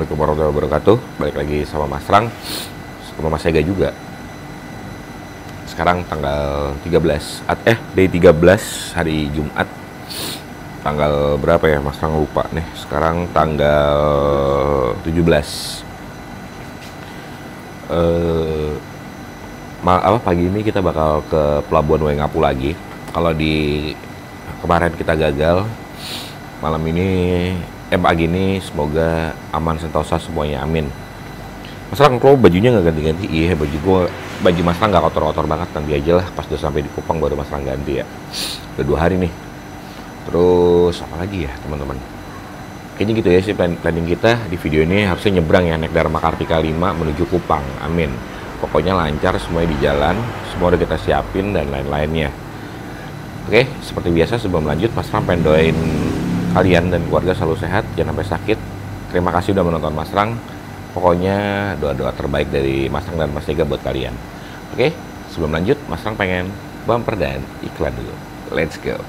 Assalamualaikum warahmatullahi wabarakatuh. Balik lagi sama Mas Rang, sama Mas Ega juga. Sekarang tanggal 13, day 13 hari Jumat. Tanggal berapa ya Mas Rang, lupa nih. Sekarang tanggal 17. Pagi ini kita bakal ke Pelabuhan Waingapu lagi. Kalau di kemarin kita gagal, malam ini pagi ini semoga aman sentosa semuanya, amin. Mas Rang, kok bajunya nggak ganti-ganti? Iya, baju Mas Rang nggak kotor-kotor banget, nanti aja lah pas udah sampai di Kupang baru Mas Rang ganti ya. Udah 2 hari nih. Terus apa lagi ya teman-teman? Kayaknya gitu ya sih planning kita di video ini. Harusnya nyebrang ya, naik Dharma Kartika 5 menuju Kupang, amin. Pokoknya lancar semuanya di jalan, semua udah kita siapin dan lain-lainnya. Oke, seperti biasa sebelum lanjut Mas Rang pengen doain kalian dan keluarga selalu sehat, jangan sampai sakit. Terima kasih udah menonton Mas Rang. Pokoknya doa-doa terbaik dari Mas Rang dan Mas Ega buat kalian. Oke, sebelum lanjut Mas Rang pengen bumper dan iklan dulu. Let's go.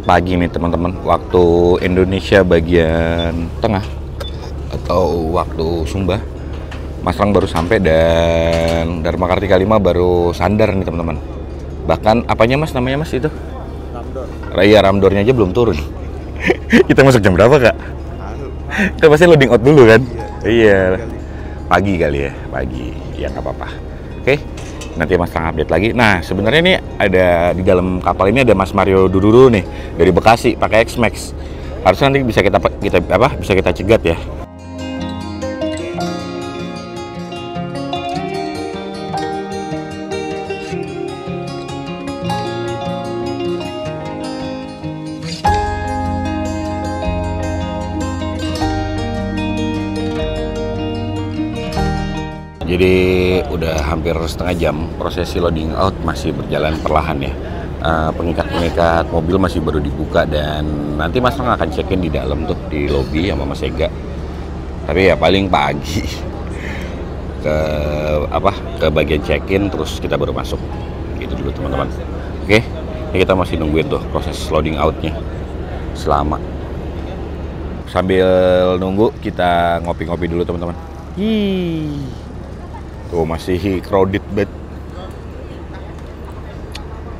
Pagi nih teman-teman, waktu Indonesia bagian tengah atau waktu Sumba. Mas Rang baru sampai dan Dharma Kartika 5 baru sandar nih teman-teman. Bahkan apanya Mas namanya Mas itu? Ramdor. Raya Ramdornya aja belum turun. Kita masuk jam berapa Kak? Kita pasti loading out dulu kan? Iya. Pagi kali ya, pagi. Ya nggak apa-apa. Oke. Nanti Mas Rang update lagi. Nah, sebenarnya ini ada di dalam kapal ini ada Mas Mario Dururu nih dari Bekasi pakai X-Max. Harusnya nanti bisa kita cegat ya. Jadi udah hampir setengah jam, prosesi loading out masih berjalan perlahan ya. Pengikat-pengikat mobil masih baru dibuka dan nanti Mas Rang akan check-in di dalam tuh di lobby sama Mas Ega. Tapi ya paling pagi ke bagian check-in terus kita baru masuk. Gitu dulu teman-teman. Oke, ini kita masih nungguin tuh proses loading out-nya selama. Sambil nunggu kita ngopi-ngopi dulu teman-teman. Tuh masih crowded banget.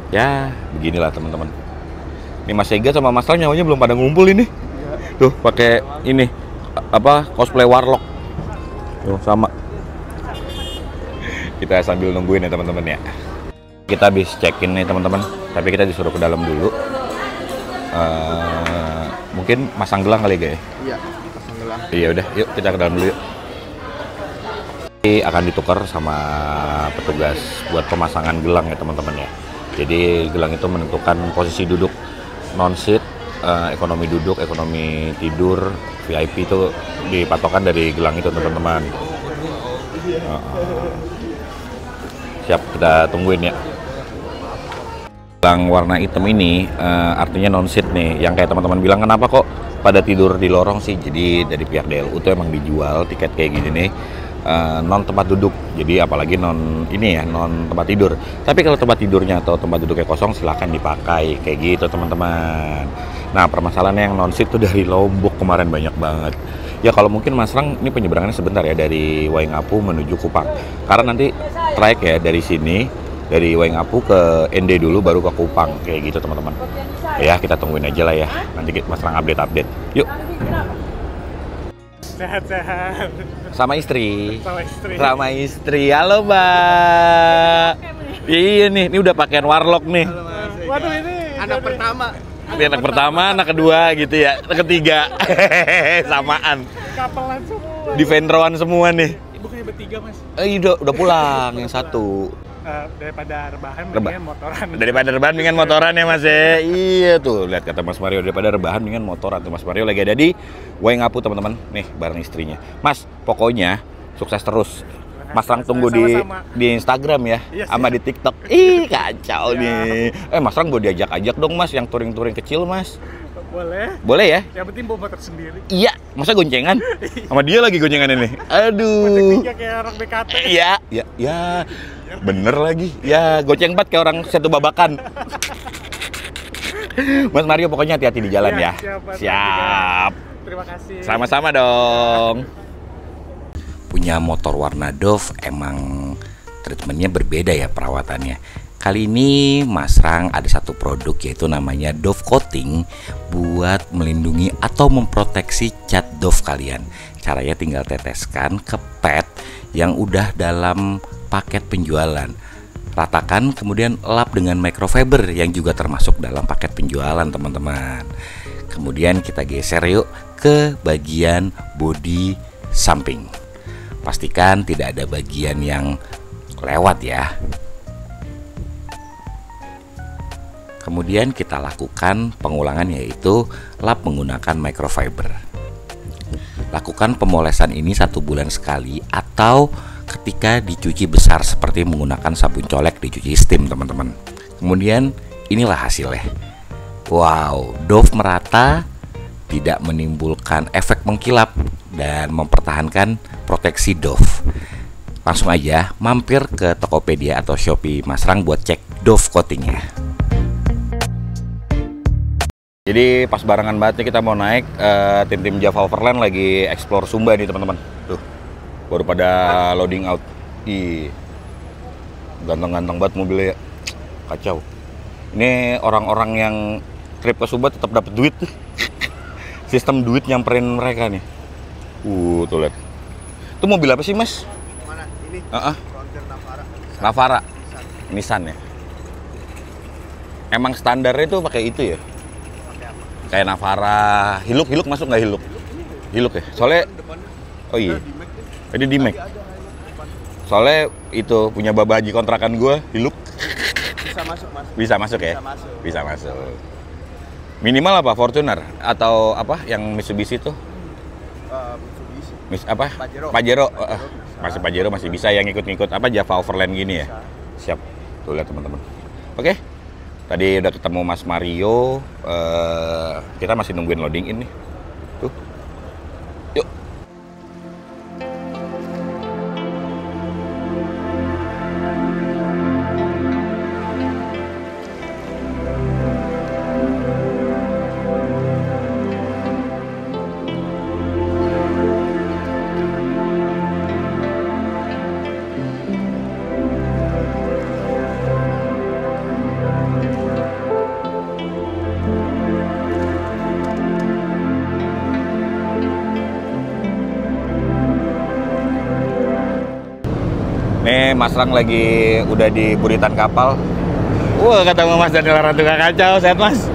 Ya, beginilah teman-teman. Ini Mas Ega sama Mas Rang nyawanya belum pada ngumpul ini. Tuh, pakai ini cosplay warlock. Tuh, sama. Kita sambil nungguin ya teman-teman ya. Kita habis check-in nih teman-teman, tapi kita disuruh ke dalam dulu. Mungkin masang gelang kali ya? Iya, masang gelang. Iya udah, yuk kita ke dalam dulu yuk. Akan ditukar sama petugas buat pemasangan gelang ya teman-teman ya. Jadi gelang itu menentukan posisi duduk, non-seat, ekonomi duduk, ekonomi tidur, VIP itu dipatokan dari gelang itu teman-teman. Siap, kita tungguin ya. Gelang warna hitam ini artinya non-seat nih. Yang kayak teman-teman bilang kenapa kok pada tidur di lorong sih? Jadi dari pihak DLU itu emang dijual tiket kayak gini nih. Non tempat duduk, jadi apalagi non tempat tidur. Tapi kalau tempat tidurnya atau tempat duduknya kosong silahkan dipakai kayak gitu teman-teman. Nah permasalahannya yang non seat tuh dari Lombok kemarin banyak banget. Ya kalau mungkin Mas Rang ini penyeberangannya sebentar ya dari Waingapu menuju Kupang. Karena nanti trayek ya dari sini dari Waingapu ke ND dulu baru ke Kupang kayak gitu teman-teman. Ya kita tungguin aja lah ya. Nanti Mas Rang update. Yuk. Sehat-sehat. Sama istri. Halo Mbak. Iya nih, ini udah pakaian warlock nih. Waduh ini anak pertama. Ini anak pertama, anak kedua gitu ya, anak ketiga. Samaan. Kapelan semua. Di Ventroan semua nih. Bukannya bertiga Mas? Udah pulang yang satu. Daripada rebahan mendingan motoran. Daripada rebahan mendingan motoran ya Mas ya. Iya tuh, lihat kata Mas Mario, daripada rebahan mendingan motoran tuh. Mas Mario lagi ada di Waingapu teman-teman. Nih bareng istrinya. Mas, pokoknya sukses terus. Mas Rang tunggu di Instagram ya, Iya, sama di TikTok. Ih, kacau nih. Mas Rang gue diajak-ajak dong Mas, yang touring-touring kecil Mas. Boleh. Boleh ya? Yang penting bawa motor sendiri. Iya, masa goncengan? Sama dia lagi goncengan ini. Aduh. Goceng kayak orang BKT. Iya. Bener lagi. Ya, goceng banget kayak orang satu babakan. Mas Mario pokoknya hati-hati di jalan ya. Siap. Terima kasih. Sama-sama dong. Punya motor warna Dove emang treatmentnya berbeda ya perawatannya. Kali ini Mas Rang ada satu produk yaitu namanya Dove Coating buat melindungi atau memproteksi cat Dove kalian. Caranya tinggal teteskan ke pad yang udah dalam paket penjualan. Ratakan kemudian lap dengan microfiber yang juga termasuk dalam paket penjualan teman-teman. Kemudian kita geser yuk ke bagian bodi samping. Pastikan tidak ada bagian yang lewat ya. Kemudian kita lakukan pengulangan yaitu lap menggunakan microfiber. Lakukan pemolesan ini 1 bulan sekali atau ketika dicuci besar seperti menggunakan sabun colek dicuci steam teman-teman. Kemudian inilah hasilnya. Wow, Dove merata, tidak menimbulkan efek mengkilap dan mempertahankan proteksi Dove. Langsung aja mampir ke Tokopedia atau Shopee Mas Rang buat cek Dove coatingnya. Jadi pas barengan banget nih kita mau naik, tim-tim Java Overland lagi explore Sumba nih teman-teman. Tuh, baru pada loading out. Ih, ganteng-ganteng banget mobilnya ya. Kacau. Ini orang-orang yang trip ke Sumba tetap dapat duit. Sistem duit nyamperin mereka nih. Tuh lihat. Itu mobil apa sih Mas? Mana? Ini? Frontier Navara. Navara. Nissan ya. Emang standarnya itu pakai itu ya? Kayak Navara, Hilux masuk nggak Hilux? Hilux ya? Soalnya, oh iya, jadi di Mac. Soalnya itu punya Baba Haji kontrakan gue, Hilux. Bisa masuk mas. Bisa masuk ya? Bisa masuk. Minimal apa? Fortuner atau apa? Yang Mitsubishi tuh? Mitsubishi. Apa? Pajero. Masih Pajero masih bisa yang ngikut-ngikut apa Java Overland gini ya? Siap. Tuh lihat teman-teman. Oke. Tadi udah ketemu Mas Mario, kita masih nungguin loading in nih. Tuh. Yuk. Nih Mas Rang lagi udah di buritan kapal. Wah, ketemu Mas Daniel Ratu gak kacau, sehat Mas?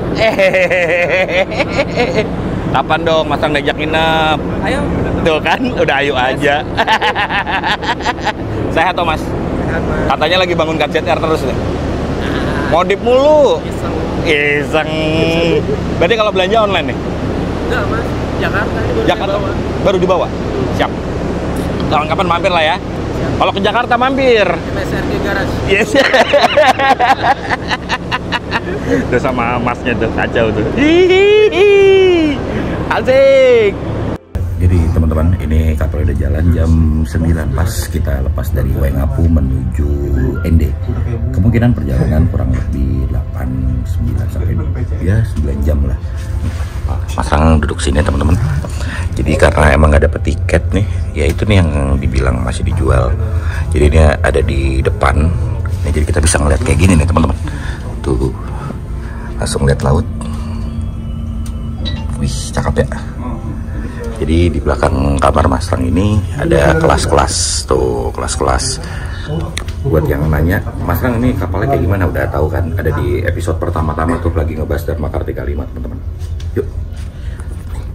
Kapan dong Mas Rang diajak nginep? Ayo. Tuh kan, udah ayo aja. Sehat toh Mas? Sehat mas. Katanya lagi bangun KCTR terus deh. Modif mulu. Iseng. Berarti kalau belanja online nih? Enggak mas. Jakarta Baru dibawa? Siap. Kapan mampir lah ya. Kalau ke Jakarta mampir. MSRG Garage. Yes. Udah sama masnya tuh, kacau tuh. Asik. Jadi teman-teman, ini kapal udah jalan jam 9 pas kita lepas dari Waingapu menuju ND. Kemungkinan perjalanan kurang lebih 8-9 sampai 9 jam lah. Mas Rang duduk sini teman-teman. Jadi karena emang nggak dapet tiket nih, ya itu nih yang dibilang masih dijual. Jadi ini ada di depan. Nah, jadi kita bisa ngeliat kayak gini nih teman-teman. Tuh, langsung lihat laut. Wih, cakep ya. Jadi di belakang kamar Mas Rang ini ada kelas-kelas. Tuh, kelas-kelas. Buat yang nanya, Mas Rang ini kapalnya kayak gimana? Udah tahu kan? Ada di episode pertama-tama tuh lagi ngebahas Dharma Kartika 5 teman-teman. Yuk.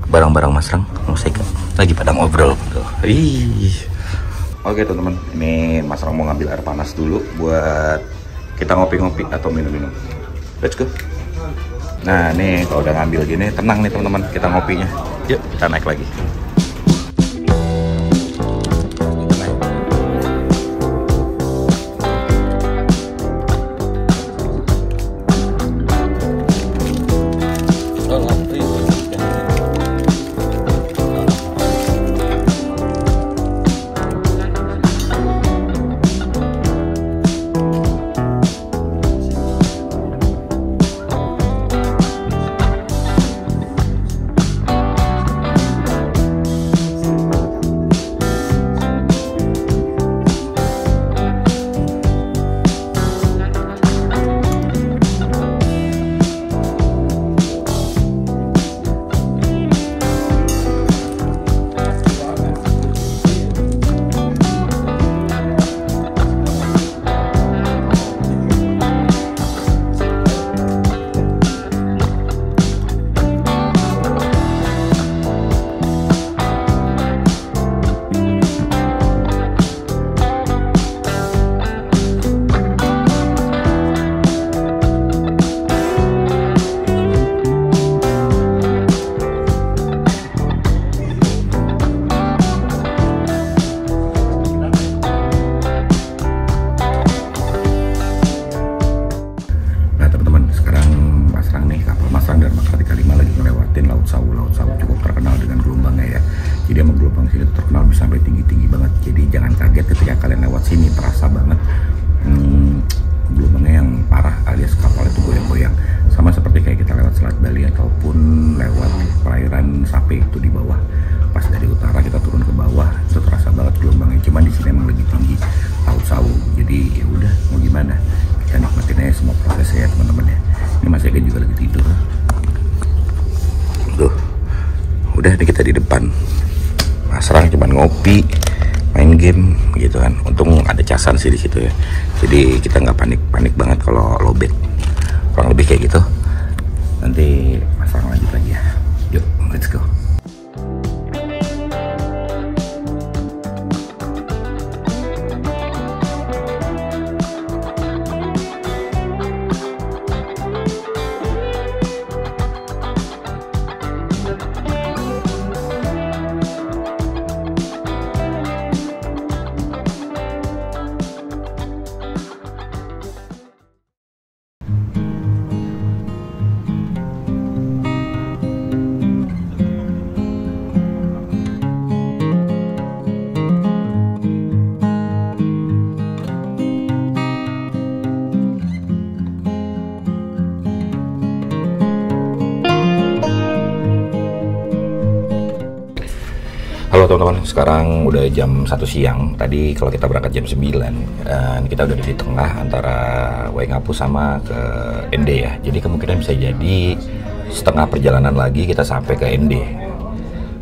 Barang-barang Mas Rang, musik lagi pada ngobrol. Oke teman-teman, ini Mas Rang mau ngambil air panas dulu buat kita ngopi-ngopi atau minum-minum. Let's go. Nah nih kalau udah ngambil gini tenang nih teman-teman, kita ngopinya. Yuk kita naik lagi. Jadi emang gelombang sini terkenal bisa sampai tinggi-tinggi banget. Jadi jangan kaget ketika kalian lewat sini, terasa banget gelombangnya yang parah alias kapal itu goyang-goyang. Sama seperti kayak kita lewat Selat Bali ataupun lewat perairan Sape itu di bawah. Pas dari utara kita turun ke bawah itu terasa banget gelombangnya. Cuman di sini emang lebih tinggi, tahu-tahu. Jadi ya udah, mau gimana? Kita nikmatin aja semua prosesnya ya teman-teman ya. Ini Mas Ega juga lagi tidur. Tuh, udah nih kita di depan. Mas Rang cuman ngopi, main game gitu kan. Untung ada casan sih di situ ya. Jadi kita nggak panik banget kalau lowbat. Kurang lebih kayak gitu. Nanti Mas Rang lanjut lagi ya. Yuk, let's go. Halo teman-teman, sekarang udah jam 1 siang. Tadi kalau kita berangkat jam 9 dan kita udah di tengah antara Waingapu sama ke ND ya. Jadi kemungkinan bisa jadi setengah perjalanan lagi kita sampai ke ND.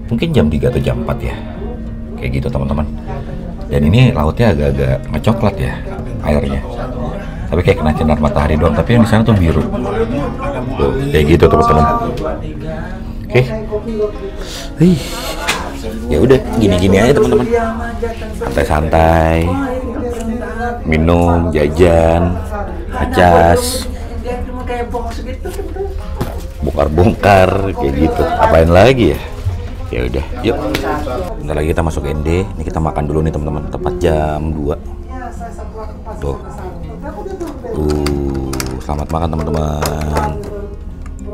Mungkin jam 3 atau jam 4 ya. Kayak gitu teman-teman. Dan ini lautnya agak-agak ngecoklat ya airnya. Tapi kayak kena sinar matahari doang, tapi yang di sana tuh biru. Tuh, kayak gitu teman-teman. Oke. Ya udah, gini-gini aja teman-teman. Santai-santai, minum, jajan, ngecas, bongkar-bongkar kayak gitu. Apain lagi ya? Ya udah, yuk. Bentar lagi kita masuk ND. Ini kita makan dulu nih teman-teman. Tepat jam 2. Tuh. Selamat makan teman-teman.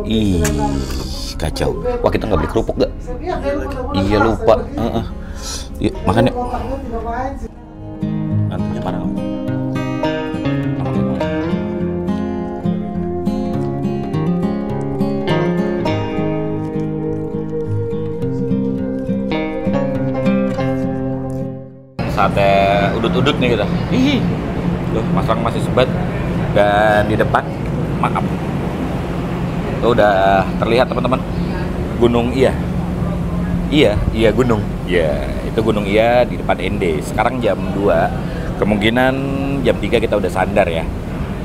Ih, kacau. Wah, kita nggak beli kerupuk gak? Iya lupa. Yuk makan yuk. Nantinya parah. Sate udut-udut nih kita. Ih, tuh Mas Rang masih sebat. Dan di depan, maaf, tuh udah terlihat teman-teman, Gunung Iya. Iya gunung. Ya, itu Gunung Iya di depan ND. Sekarang jam 2. Kemungkinan jam 3 kita udah sandar ya.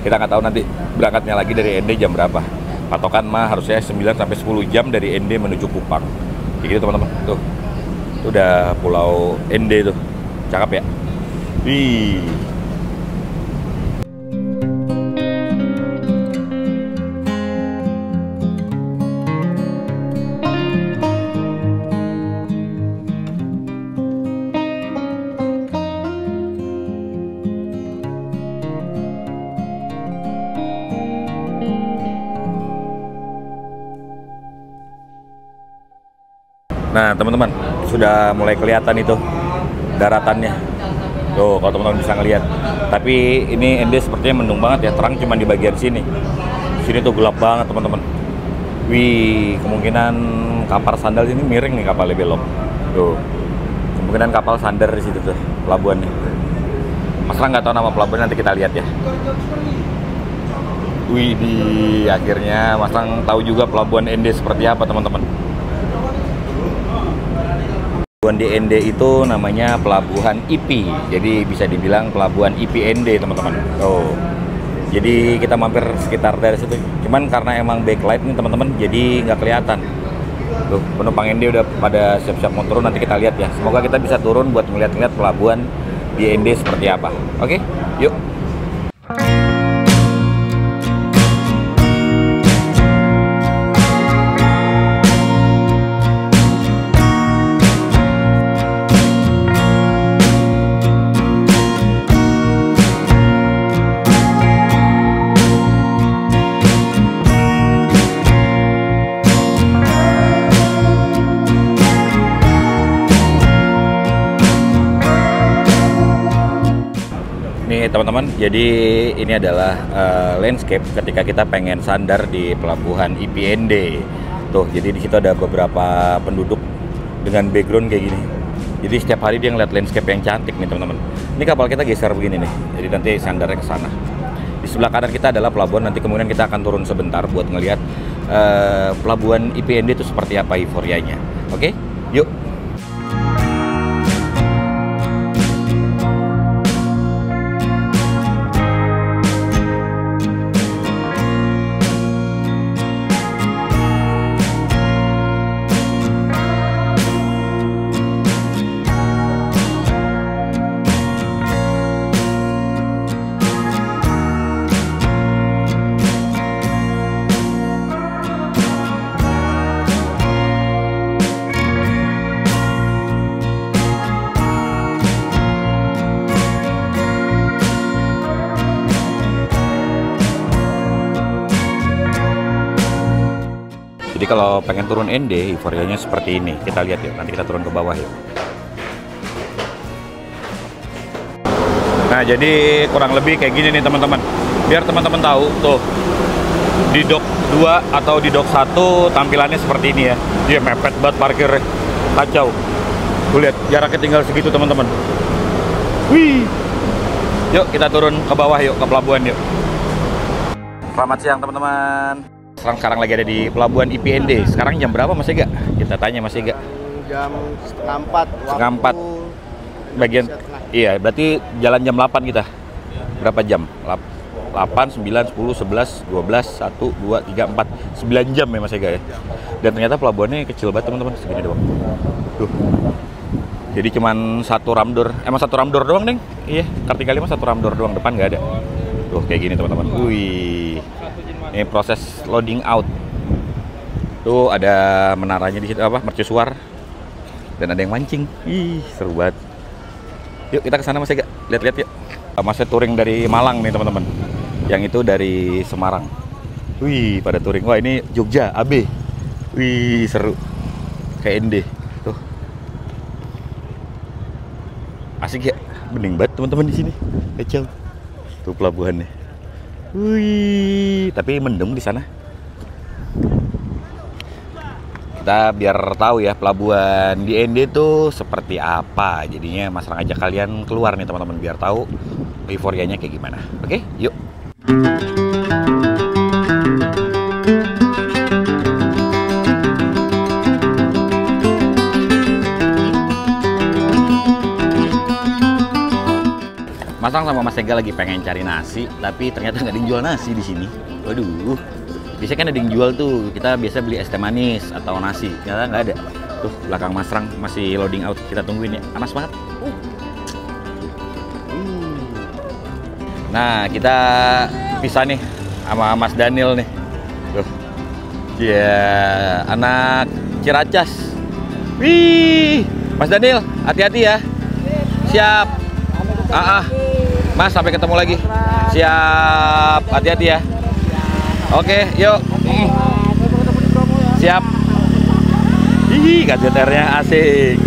Kita nggak tahu nanti berangkatnya lagi dari ND jam berapa. Patokan mah harusnya 9 sampai 10 jam dari ND menuju Kupang. Jadi gitu teman-teman. Tuh. Itu udah pulau ND tuh. Cakep ya. Wih. Nah teman-teman, sudah mulai kelihatan itu daratannya. Tuh kalau teman-teman bisa ngelihat. Tapi ini ND sepertinya mendung banget ya, terang cuma di bagian sini. Sini tuh gelap banget teman-teman. Wih, kemungkinan kapal sandal ini miring nih kapalnya belok. Tuh, kemungkinan kapal sandar di situ tuh pelabuhannya. Mas Rang nggak tahu nama pelabuhan, nanti kita lihat ya. Wih, akhirnya Mas Rang tahu juga pelabuhan ND seperti apa teman-teman. Pelabuhan di ND itu namanya Pelabuhan IP, jadi bisa dibilang Pelabuhan IP ND teman-teman. Oh, jadi kita mampir sekitar dari situ. Cuman karena emang backlight nih teman-teman, jadi nggak kelihatan. Tuh penumpang ND udah pada siap-siap mau turun, nanti kita lihat ya. Semoga kita bisa turun buat ngeliat-ngeliat pelabuhan di ND seperti apa. Oke, yuk. nih teman-teman, jadi ini adalah landscape ketika kita pengen sandar di pelabuhan IPND. Tuh, jadi di situ ada beberapa penduduk dengan background kayak gini. Jadi setiap hari dia ngeliat landscape yang cantik nih teman-teman. Ini kapal kita geser begini nih, jadi nanti sandarnya ke sana. Di sebelah kanan kita adalah pelabuhan, nanti kemudian kita akan turun sebentar buat ngeliat pelabuhan IPND itu seperti apa euforianya. Oke, yuk. Jadi kalau pengen turun ND, euforianya seperti ini. Kita lihat yuk, nanti kita turun ke bawah yuk. Nah, jadi kurang lebih kayak gini nih teman-teman. Biar teman-teman tahu, tuh. Di dock 2 atau di dock 1 tampilannya seperti ini ya. Dia mepet banget parkirnya. Kacau. Tuh lihat, jaraknya tinggal segitu teman-teman. Wih. Yuk kita turun ke bawah yuk, ke pelabuhan yuk. Selamat siang teman-teman. Sekarang lagi ada di pelabuhan IPND. Sekarang jam berapa Mas Ega? Kita tanya Mas Ega. Jam setengah 4. Setengah 4. Bagian iya, berarti jalan jam 8 kita. Berapa jam? 8, 9, 10, 11, 12, 1, 2, 3, 4 9 jam ya Mas Ega ya. Dan ternyata pelabuhannya kecil banget teman-teman, segini doang. Tuh. Jadi cuman satu ramdor. Emang satu ramdor doang, Deng? Iya, Kartika 5 satu ramdor doang, depan nggak ada. Tuh kayak gini teman-teman. Wih. Ini proses loading out. Tuh ada menaranya di situ, apa? Mercusuar. Dan ada yang mancing. Ih, seru banget. Yuk kita ke sana Mas Ega. Lihat-lihat yuk. Masnya touring dari Malang nih teman-teman. Yang itu dari Semarang. Wih, pada touring. Wah, ini Jogja, AB. Wih, seru. Kayak ND. Tuh. Asik ya. Bening banget teman-teman di sini. Kacau. Tuh pelabuhannya. Wih, tapi mendung di sana. Kita biar tahu ya pelabuhan di ND itu seperti apa. Jadinya Mas Rang ajak kalian keluar nih teman-teman biar tahu euforianya kayak gimana. Oke, yuk. Mas Rang sama Mas Ega lagi pengen cari nasi, tapi ternyata nggak ada yang jual nasi di sini. Waduh, biasanya kan ada yang jual tuh. Kita biasa beli es teh manis atau nasi. Ternyata nggak ada. Tuh belakang Mas Rang masih loading out. Kita tungguin ya. Panas banget. Nah, kita pisah nih sama Mas Daniel nih. Tuh, dia anak Ciracas. Wih, Mas Daniel, hati-hati ya. Siap. Mas, sampai ketemu lagi. Siap, hati-hati ya. Oke, yuk. Siap. Ih, KJTR-nya asik.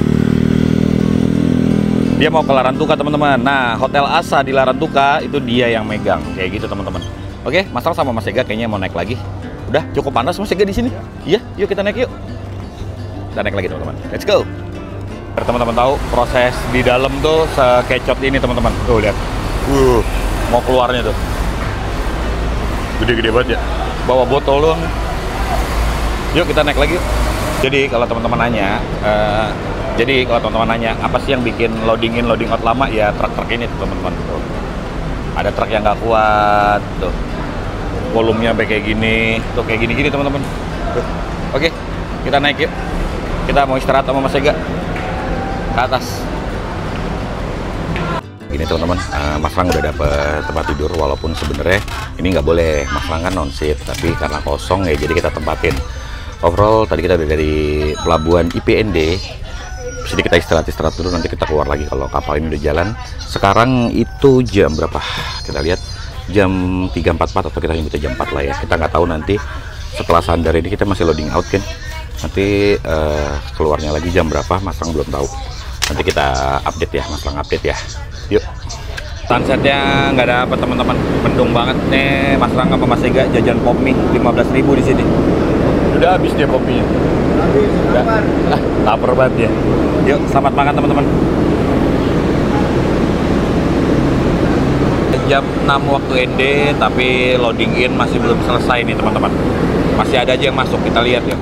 Dia mau ke Larantuka, teman-teman. Nah, Hotel Asa di Larantuka itu dia yang megang. Kayak gitu, teman-teman. Oke, Mas Rang sama Mas Ega kayaknya mau naik lagi. Udah, cukup panas Mas Ega di sini. Iya, yuk kita naik yuk. Kita naik lagi, teman-teman. Let's go. Biar teman-teman tahu proses di dalam tuh sekecot ini, teman-teman. Tuh lihat. Mau keluarnya tuh. Gede-gede banget ya. Bawa botol doang. Yuk kita naik lagi yuk. Jadi kalau teman-teman nanya, apa sih yang bikin loading in loading out lama? Ya truk-truk ini tuh teman-teman. Tuh. Ada truk yang nggak kuat tuh. Volumenya sampai kayak gini. Tuh kayak gini-gini teman-teman. Oke, kita naik yuk. Kita mau istirahat sama Mas Ega. Ke atas. Gini teman-teman, Mas Rang udah dapet tempat tidur, walaupun sebenarnya ini nggak boleh, Mas Rang kan non-seat, tapi karena kosong ya jadi kita tempatin. Overall tadi kita udah dari pelabuhan IPND, jadi kita istirahat dulu, nanti kita keluar lagi kalau kapal ini udah jalan. Sekarang itu jam berapa? Kita lihat jam 3.44 atau kita nyebutnya jam 4 lah ya. Kita nggak tahu nanti setelah sandar ini kita masih loading out kan. Nanti keluarnya lagi jam berapa Mas Rang belum tahu. Nanti kita update ya, Mas Rang update ya. Yuk. Sunsetnya nggak dapet teman-teman, mendung banget nih. Mas Rangga sama Mas Ega jajan pop mie 15.000 di sini. Udah habis dia popinya. Habis, lapar. Lapar banget ya. Yuk, selamat makan teman-teman. Jam 6 waktu ND, tapi loading in masih belum selesai nih teman-teman. Masih ada aja yang masuk, kita lihat ya.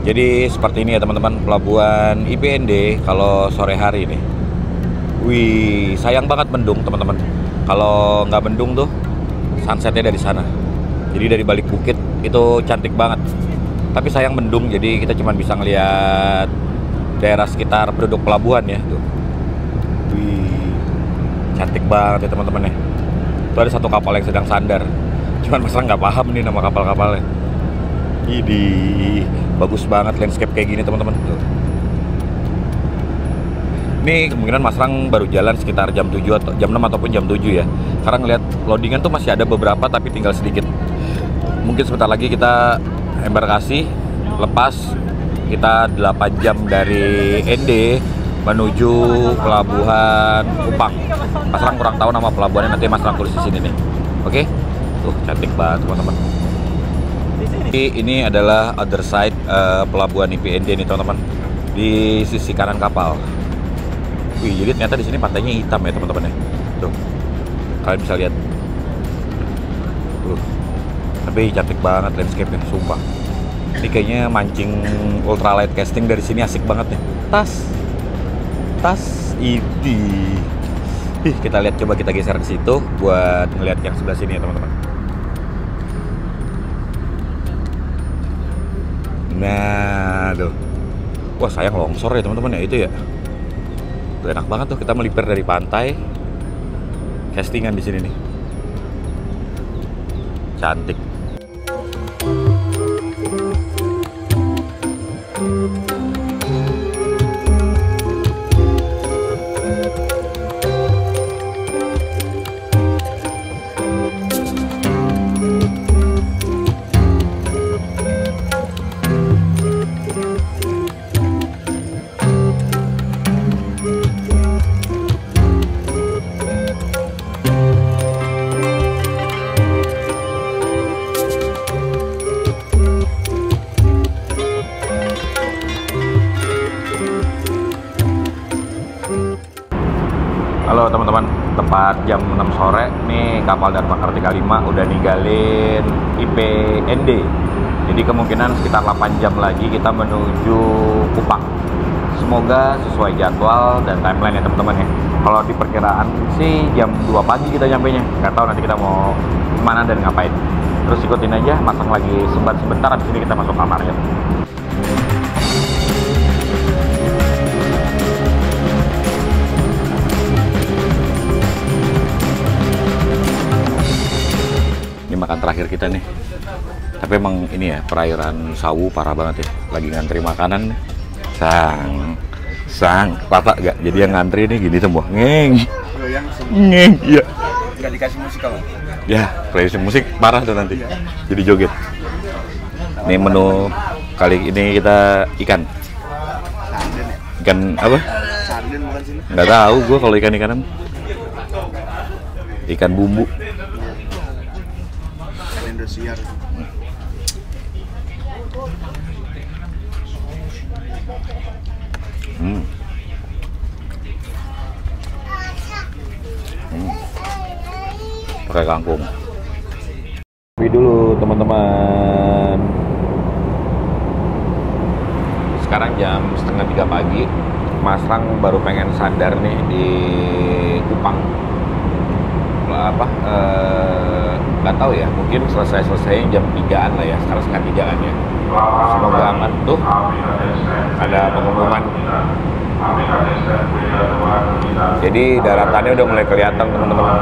Jadi seperti ini ya teman-teman, pelabuhan IPND kalau sore hari nih. Wih, sayang banget mendung teman-teman. Kalau nggak mendung tuh, sunsetnya dari sana. Jadi dari balik bukit itu cantik banget. Tapi sayang mendung, jadi kita cuma bisa ngeliat daerah sekitar penduduk pelabuhan ya. Tuh. Wih, cantik banget ya teman-teman ya. Itu ada satu kapal yang sedang sandar. Cuman masa nggak paham nih nama kapal-kapalnya. Ini bagus banget landscape kayak gini teman-teman. Ini kemungkinan Mas Rang baru jalan sekitar jam 7 atau jam 6 ataupun jam 7 ya. Karena ngeliat loadingan tuh masih ada beberapa tapi tinggal sedikit. Mungkin sebentar lagi kita embarkasi, lepas kita 8 jam dari ND menuju pelabuhan Kupang. Mas Rang kurang tahu nama pelabuhannya, nanti Mas Rang tulis di sini nih. Oke? Tuh cantik banget teman-teman. Ini adalah other side pelabuhan IPND nih teman-teman, di sisi kanan kapal. Wih, jadi ternyata di sini pantainya hitam ya teman-teman ya. Tuh, kalian bisa lihat. Tapi cantik banget landscape-nya, sumpah. Ini kayaknya mancing ultralight casting dari sini asik banget nih. Tas ini. Kita lihat, coba kita geser ke situ buat ngeliat yang sebelah sini ya teman-teman. Nah, tuh. Wah, sayang longsor ya teman-teman ya itu ya. Tuh, enak banget tuh kita melipir dari pantai. Castingan di sini nih. Cantik. Halo teman-teman, tepat jam 6 sore nih kapal Dharma Kartika 5 udah ninggalin IPND. Jadi kemungkinan sekitar 8 jam lagi kita menuju Kupang. Semoga sesuai jadwal dan timeline ya teman-teman ya. Kalau di perkiraan sih jam 2 pagi kita nyampainya. Nggak tahu nanti kita mau kemana dan ngapain. Terus ikutin aja, masang lagi sebentar, habis ini kita masuk kamar ya. Makan terakhir kita nih, tapi emang ini ya perairan Sawu parah banget ya, lagi ngantri makanan. Sang Bapak gak jadi yang ngantri nih gini semua ngeng ya, Nggak dikasih musik kalau? ya kreasi musik parah tuh nanti jadi joget. Nih menu kali ini kita ikan apa? Sarden bukan sini? Nggak tahu gue kalau ikan-ikanan, ikan bumbu. Indosiar. Pakai kangkung. Tapi dulu teman-teman. Sekarang jam 2:30 pagi. Mas Rang baru pengen sandar nih di Kupang. Nggak tahu ya, mungkin selesai jam 3-an lah ya, sekarang setengah 3-an ya. Semoga aman. Tuh ada pengumuman, jadi daratannya udah mulai kelihatan teman-teman.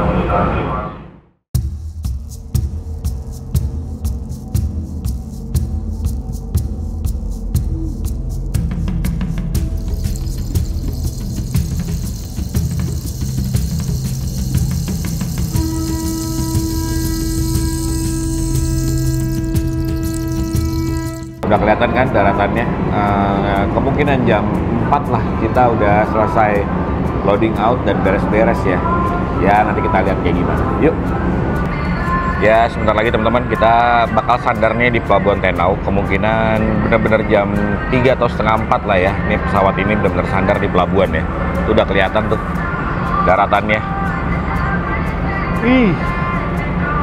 Udah kelihatan kan daratannya. Kemungkinan jam 4 lah kita udah selesai loading out dan beres-beres ya. Ya nanti kita lihat kayak gimana. Yuk. Ya sebentar lagi teman-teman kita bakal sandarnya di Pelabuhan Tenau. Kemungkinan benar-benar jam 3 atau setengah 4 lah ya. Ini pesawat ini benar-benar sandar di pelabuhan ya. Itu udah kelihatan tuh daratannya.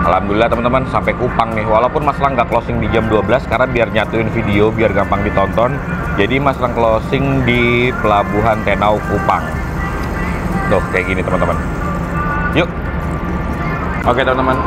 Alhamdulillah teman-teman sampai Kupang nih. Walaupun Mas Lang nggak closing di jam 12 karena biar nyatuin video biar gampang ditonton. Jadi Mas Lang closing di Pelabuhan Tenau Kupang. Tuh kayak gini teman-teman. Yuk. Oke teman-teman,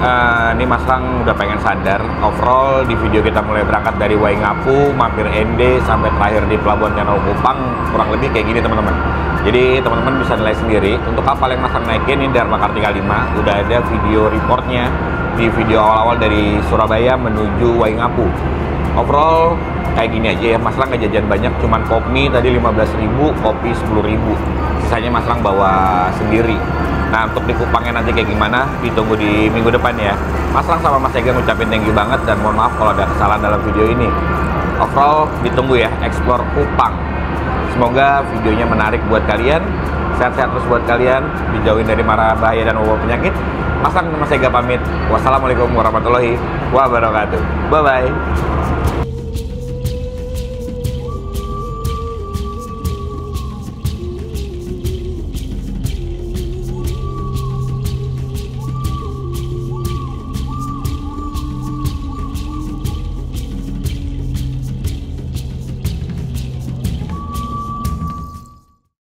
ini Mas Lang udah pengen sandar. Overall di video kita mulai berangkat dari Waingapu, mampir ND sampai terakhir di Pelabuhan Tenau Kupang, kurang lebih kayak gini teman-teman. Jadi teman-teman bisa nilai sendiri. Untuk kapal yang Mas Lang naikin ini Dharma Kartika 5, udah ada video reportnya di video awal-awal dari Surabaya menuju Waingapu. Overall kayak gini aja ya, Mas Lang nggak jajan banyak, cuman kopi tadi 15.000, kopi 10.000. Sisanya Mas Lang bawa sendiri. Nah untuk di Kupangnya nanti kayak gimana ditunggu di minggu depan ya. Mas Lang sama Mas Ega ngucapin thank you banget dan mohon maaf kalau ada kesalahan dalam video ini. Overall ditunggu ya, explore Kupang. Semoga videonya menarik buat kalian, sehat-sehat terus buat kalian, dijauhin dari mara bahaya dan wabah penyakit. Mas Lang sama Mas Ega pamit. Wassalamualaikum warahmatullahi wabarakatuh. Bye bye.